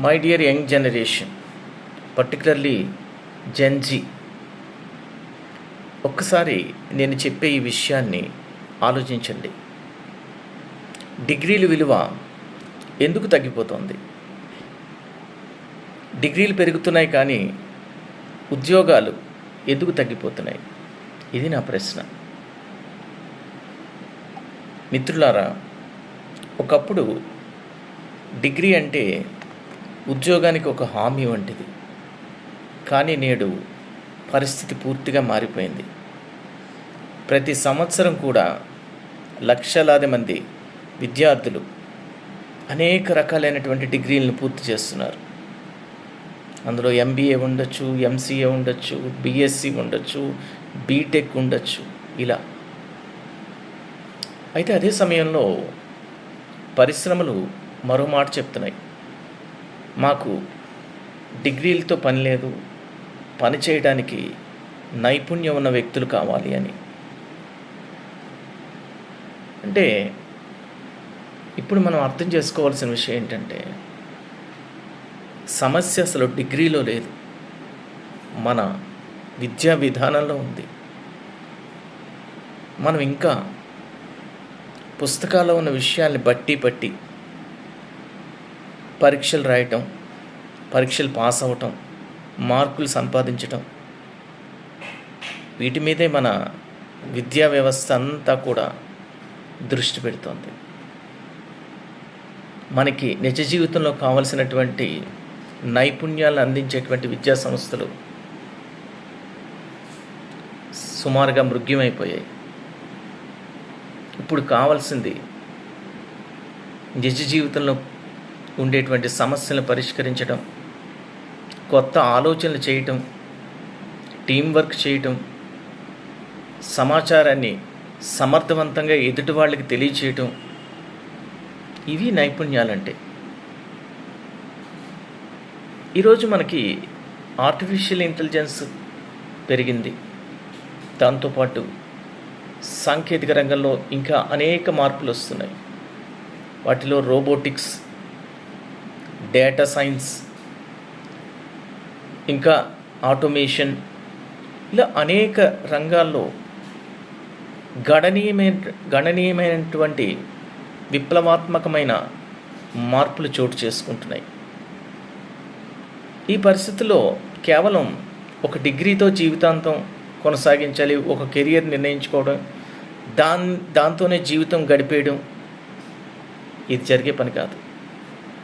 My dear young generation, particularly Gen Z, ఒక్కసారి నేను చెప్పే ఈ విషయాన్ని ఆలోచించండి. డిగ్రీల విలువ ఎందుకు తగ్గిపోతుంది? డిగ్రీలు పెరుగుతున్నాయి కానీ ఉద్యోగాలు ఎందుకు తగ్గిపోతున్నాయి? ఇది నా ప్రశ్న. మిత్రులారా, ఒకప్పుడు డిగ్రీ అంటే ఉద్యోగానికి ఒక హామీ వంటిది. కానీ నేడు పరిస్థితి పూర్తిగా మారిపోయింది. ప్రతి సంవత్సరం కూడా లక్షలాది మంది విద్యార్థులు అనేక రకాలైనటువంటి డిగ్రీలను పూర్తి చేస్తున్నారు. అందులో ఎంబీఏ ఉండొచ్చు, ఎంసీఏ ఉండొచ్చు, బీఎస్సీ ఉండొచ్చు, బీటెక్ ఉండొచ్చు, ఇలా. అయితే అదే సమయంలో పరిశ్రమలు మరో మాట చెప్తున్నాయి, మాకు డిగ్రీలతో పని లేదు, పని చేయడానికి నైపుణ్యం ఉన్న వ్యక్తులు కావాలి అని. అంటే ఇప్పుడు మనం అర్థం చేసుకోవాల్సిన విషయం ఏంటంటే, సమస్య అసలు డిగ్రీలో లేదు, మన విద్యా విధానంలో ఉంది. మనం ఇంకా పుస్తకాల్లో ఉన్న విషయాల్ని బట్టి పరీక్షలు రాయటం, పరీక్షలు పాస్ అవ్వటం, మార్కులు సంపాదించటం, వీటి మీదే మన విద్యా వ్యవస్థ అంతా కూడా దృష్టి పెడుతోంది. మనకి నిజ జీవితంలో కావలసినటువంటి నైపుణ్యాలను అందించేటువంటి విద్యా సంస్థలు సుమారుగా మృగ్యమైపోయాయి. ఇప్పుడు కావాల్సింది నిజ జీవితంలో ఉండేటువంటి సమస్యలను పరిష్కరించడం, కొత్త ఆలోచనలు చేయటం, టీం వర్క్ చేయటం, సమాచారాన్ని సమర్థవంతంగా ఎదుటి వాళ్ళకి తెలియచేయటం, ఇవి నైపుణ్యాలంటే. ఈరోజు మనకి ఆర్టిఫిషియల్ ఇంటెలిజెన్స్ పెరిగింది. దాంతోపాటు సాంకేతిక రంగంలో ఇంకా అనేక మార్పులు వస్తున్నాయి. వాటిలో రోబోటిక్స్, డేటా సైన్స్, ఇంకా ఆటోమేషన్, ఇలా అనేక రంగాల్లో గణనీయమైనటువంటి విప్లవాత్మకమైన మార్పులు చోటు చేసుకుంటున్నాయి. ఈ పరిస్థితుల్లో కేవలం ఒక డిగ్రీతో జీవితాంతం కొనసాగించాలి, ఒక కెరియర్ నిర్ణయించుకోవడం, దాంతోనే జీవితం గడిపేయడం, ఇది జరిగే పని కాదు.